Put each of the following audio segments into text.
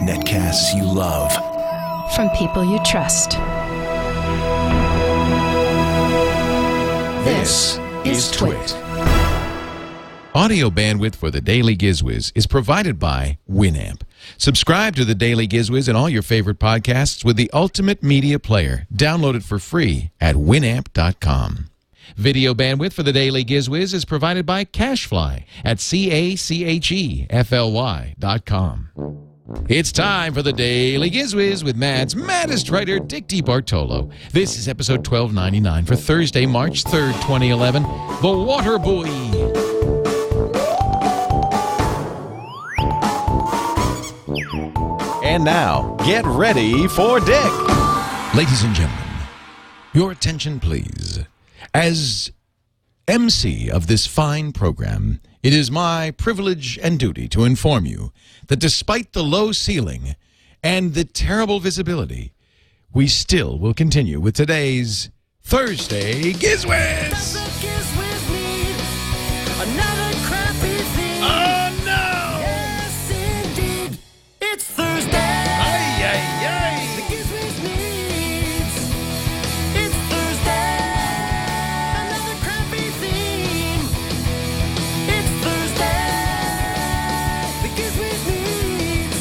Netcasts you love. From people you trust. This is TWiT. Audio bandwidth for the Daily GizWiz is provided by Winamp. Subscribe to the Daily GizWiz and all your favorite podcasts with the ultimate media player. Download it for free at winamp.com. Video bandwidth for the Daily GizWiz is provided by CacheFly at CacheFly.com. It's time for the Daily GizWiz with Mad's maddest writer, Dick DeBartolo. This is episode 1299 for Thursday, March 3rd, 2011. The Water Buoy. And now, get ready for Dick. Ladies and gentlemen, your attention, please. As MC of this fine program, it is my privilege and duty to inform you that despite the low ceiling and the terrible visibility, we still will continue with today's Thursday GizWiz. Another crappy thing. Oh, no! Yes, indeed. It's Thursday. Ay, ay, ay. The GizWiz needs. It's Thursday. Another crappy theme. It's Thursday. The GizWiz needs.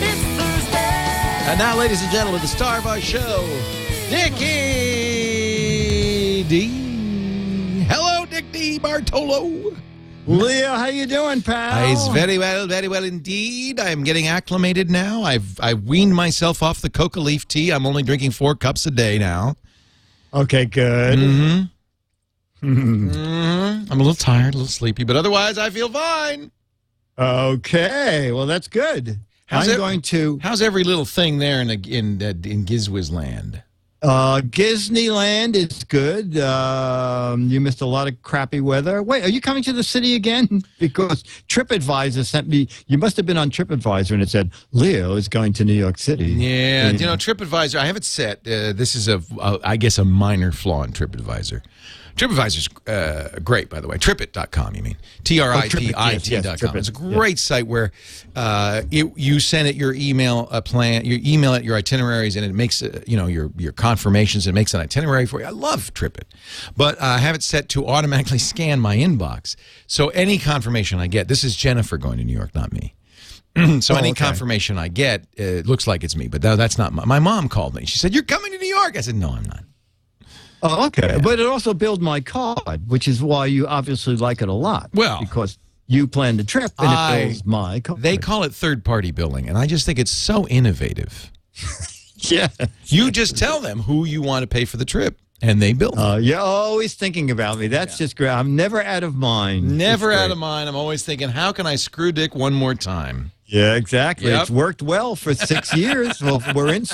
It's Thursday. And now, ladies and gentlemen, the star of our show, Dickie D. Hello, Dick DeBartolo. Leo, how you doing, pal? He's very well indeed. I am getting acclimated now. I've weaned myself off the coca leaf tea. I'm only drinking 4 cups a day now. Okay, good. I'm a little tired, a little sleepy, but otherwise I feel fine. Okay, well, that's good. How's every little thing there in GizWiz land? Disneyland is good. You missed a lot of crappy weather. Wait, are you coming to the city again? Because TripAdvisor sent me, you must have been on TripAdvisor, and it said, Leo is going to New York City. Yeah, you know, TripAdvisor, I have it set. This is, I guess, a minor flaw in TripAdvisor. TripAdvisor's great, by the way. TripIt.com, you mean. TRIPIT.com. Yes, It's a great site where you send it your email plan, you email it your itineraries, and it makes your confirmations. It makes an itinerary for you. I love TripIt, but I have it set to automatically scan my inbox. So any confirmation I get, this is Jennifer going to New York, not me. So any confirmation I get, it looks like it's me, but that's not my mom called me. She said, "You're coming to New York." I said, "No, I'm not." Oh, okay. Yeah. But it also billed my card, which is why you obviously like it a lot. Well, because you planned the trip and it bills my card. They call it third-party billing, and I just think it's so innovative. Yeah. You just tell them who you want to pay for the trip, and they bill. You're always thinking about me. That's just great. I'm never out of mind. Never out of mind. I'm always thinking, how can I screw Dick one more time? Yeah, exactly. Yep. It's worked well for 6 years. Well, we're in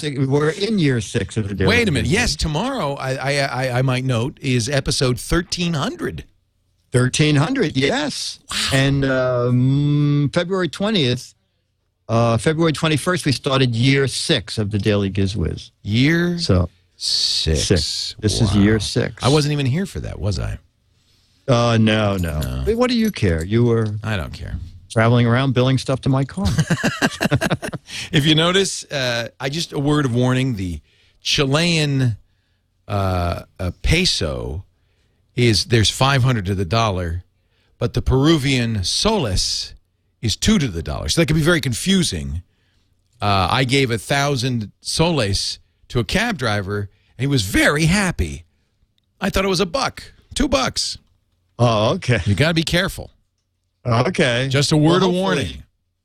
year 6 of the day. Wait a minute. Yes, tomorrow, I might note, is episode 1300. 1300, yes. Wow. And February 20th, February 21st, we started year 6 of the Daily GizWiz. Year 6. This is year 6. I wasn't even here for that, was I? No. Wait, what do you care? You were... I don't care. Traveling around billing stuff to my car. If you notice, a word of warning, the Chilean peso there's 500 to the dollar, but the Peruvian soles is 2 to the dollar. So that can be very confusing. I gave 1,000 soles to a cab driver, and he was very happy. I thought it was $1, $2. Oh, okay. You got to be careful. Okay. Just a word of warning.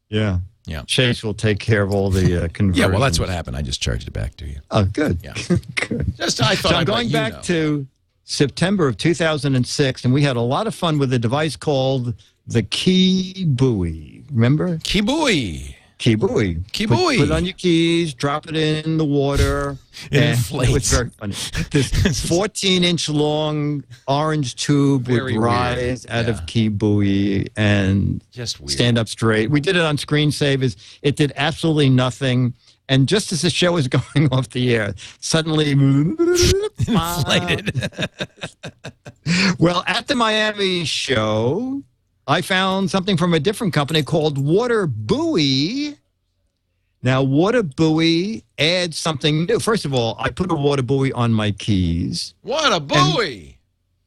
Yeah. Chase will take care of all the conversions. Yeah, well, that's what happened. I just charged it back to you. Oh, good. Yeah. Good. I thought so I'm going back to September of 2006, and we had a lot of fun with a device called the Key Buoy. Remember? Key Buoy. Key buoy. Key buoy. Put on your keys, drop it in the water. It inflates. It was very funny. This 14-inch long orange tube Very would rise out of key buoy and just weird. Stand up straight. We did it on screensavers. It did absolutely nothing. And just as the show was going off the air, suddenly inflated. Well, at the Miami show, I found something from a different company called Water Buoy. Now, Water Buoy adds something new. First of all, I put a Water Buoy on my keys. What a buoy!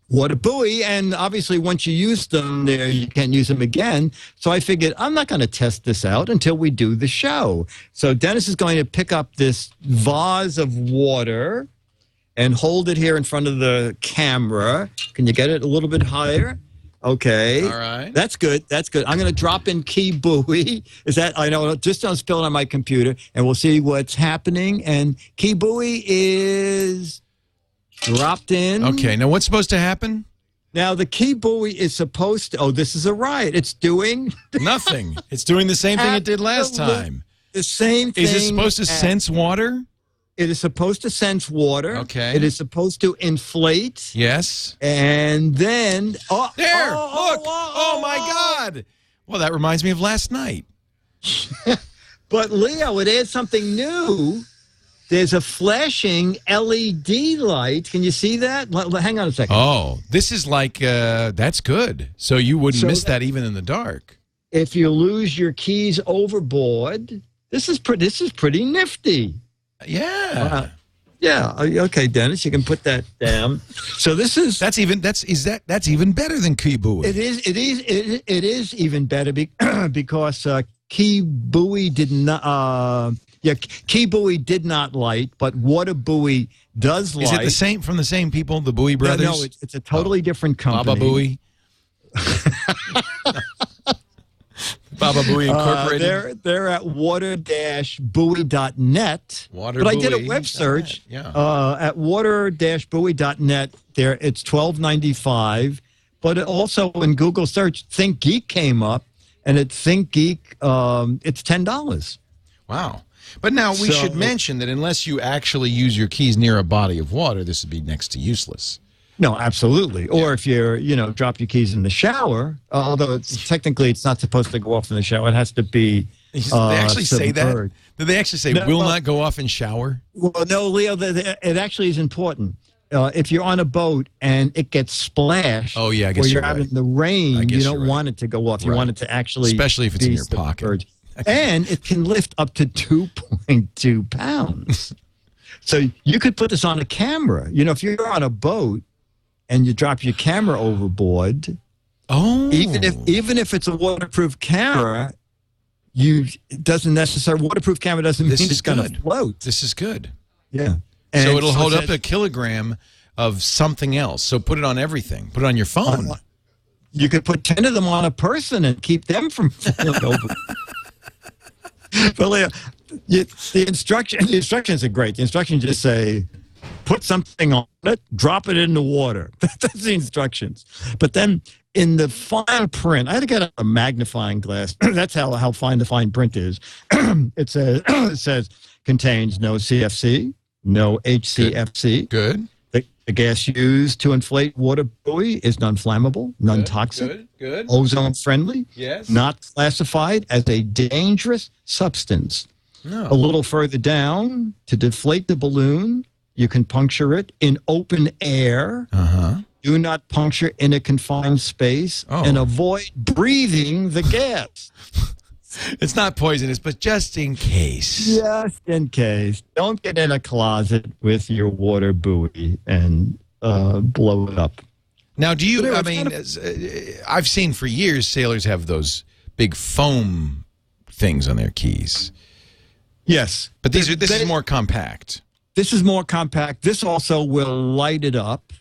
Water Buoy, and obviously once you use them there, you can't use them again. So I figured I'm not going to test this out until we do the show. So Dennis is going to pick up this vase of water and hold it here in front of the camera. Can you get it a little bit higher? Okay. All right. That's good. That's good. I'm going to drop in key buoy. Is that, I know, just don't spill it on my computer, and we'll see what's happening. And key buoy is dropped in. Okay, now what's supposed to happen? Now, the key buoy is supposed to, this is a riot. It's doing Nothing. It's doing the same thing it did last time. the same thing. Is it supposed to sense water? It is supposed to sense water. Okay. It is supposed to inflate. Yes. And then, There, look. Oh, my God. Well, that reminds me of last night. But, Leo, it adds something new. There's a flashing LED light. Can you see that? Hang on a second. Oh, this is like, that's good. So you wouldn't miss that even in the dark. If you lose your keys overboard, this is pretty nifty. Yeah. Yeah. Okay, Dennis, you can put that down. So this is That's even better than key buoy. it is even better because key buoy did not. Key buoy did not light, but water buoy does light. Is it the same from the same people, the Buoy brothers? No, it's a totally different company. Baba Buoy. Baba Buoy Incorporated. They're at water-buoy.net. But I did a web search at water-buoy.net. There, it's $12.95. But also in Google search, Think Geek came up, and at Think Geek, it's $10. Wow. But now we should mention that unless you actually use your keys near a body of water, this would be next to useless. No, absolutely. Or if you're, drop your keys in the shower, although technically it's not supposed to go off in the shower. It has to be Did they actually say that? submerged. Did they actually say, will not go off in shower? Well, no, Leo, it actually is important. If you're on a boat and it gets splashed, Oh, yeah, I guess or you're you're out right. in the rain, I guess you you're don't right. want it to go off. You Right. want it to actually Especially if it's in be your pocket. submerged. And it can lift up to 2.2 pounds. So you could put this on a camera. If you're on a boat and you drop your camera overboard, Oh. even if it's a waterproof camera, waterproof camera doesn't This mean is it's going to good. float. This is good. Yeah. So it'll hold it up says- a kilogram of something else. So put it on everything. Put it on your phone. You could put 10 of them on a person and keep them from falling over. But Leo, the instructions are great. The instructions just say, put something on it, drop it in the water. That's the instructions. But then in the fine print, I had to get a magnifying glass. That's how fine the fine print is. It says contains no CFC, no HCFC. Good. The gas used to inflate water buoy is non-flammable, non-toxic, Good. ozone-friendly, Yes. not classified as a dangerous substance. No. A little further down, to deflate the balloon, you can puncture it in open air. Uh-huh. Do not puncture in a confined space and avoid breathing the gas. It's not poisonous, but just in case. Just in case. Don't get in a closet with your water buoy and blow it up. Now, do you, But I anyway, mean, I've seen for years sailors have those big foam things on their keys. Yes. But this is more compact. This is more compact. This also will light it up.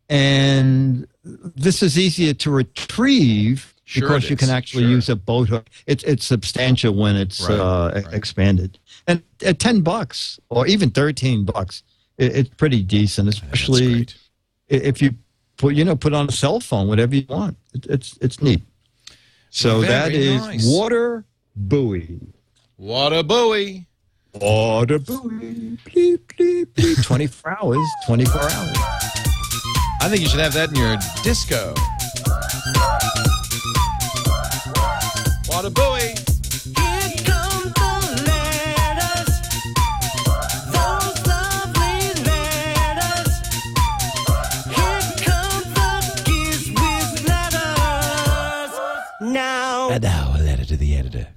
And this is easier to retrieve Sure because it you can is. actually Sure. use a boat hook. It's substantial when it's Right. expanded. And at $10 or even $13, it's pretty decent, especially great. if you put on a cell phone, whatever you want. It's neat. So Very that is nice. Water Buoy. What a buoy. Water Buoy. Bleep, bleep, bleep. 24 hours. 24 hours. I think you should have that in your disco. What a buoy. Here come the letters, those lovely letters. Here come the GizWiz letters. now. And now a letter to the editor.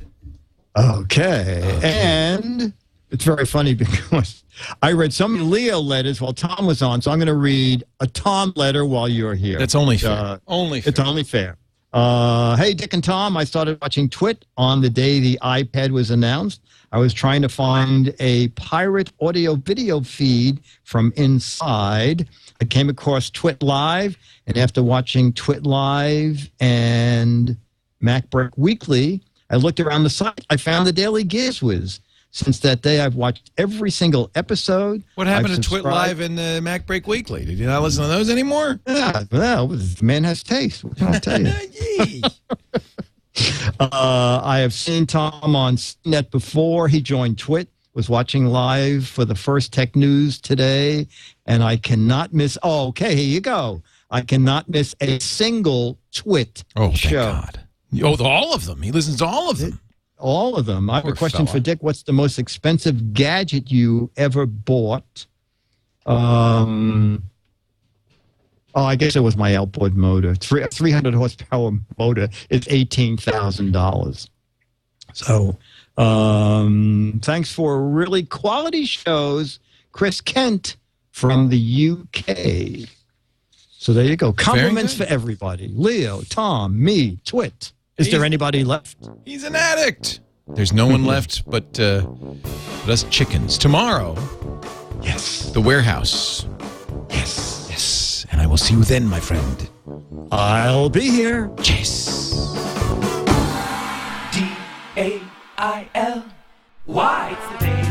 Okay. And it's very funny because I read so many Leo letters while Tom was on, so I'm going to read a Tom letter while you're here. That's only fair. Only fair. It's only fair. Hey, Dick and Tom, I started watching TWiT on the day the iPad was announced. I was trying to find a pirate audio-video feed from inside. I came across TWiT Live, and after watching TWiT Live and MacBreak Weekly, I looked around the site. I found the Daily GizWiz. Since that day, I've watched every single episode. What happened I've to TWiT Live and MacBreak Weekly? Did you not listen to those anymore? Yeah, well, the man has taste. What can I tell you? Yee. I have seen Tom on CNET before. He joined TWiT, was watching live for the first tech news today, and I cannot miss. Oh, okay, here you go. I cannot miss a single TWiT show. God. Oh, all of them. He listens to all of them. All of them. I have Poor a question fella. for Dick. What's the most expensive gadget you ever bought? Oh, I guess it was my outboard motor. 300 horsepower motor is $18,000. So, thanks for really quality shows, Chris Kent from the UK. So there you go. Compliments for everybody. Leo, Tom, me, TWiT. Is there anybody left? He's an addict. There's no one left but us chickens. Tomorrow, Yes. the warehouse. Yes. Yes. And I will see you then, my friend. I'll be here. Chase. DAILY. It's the day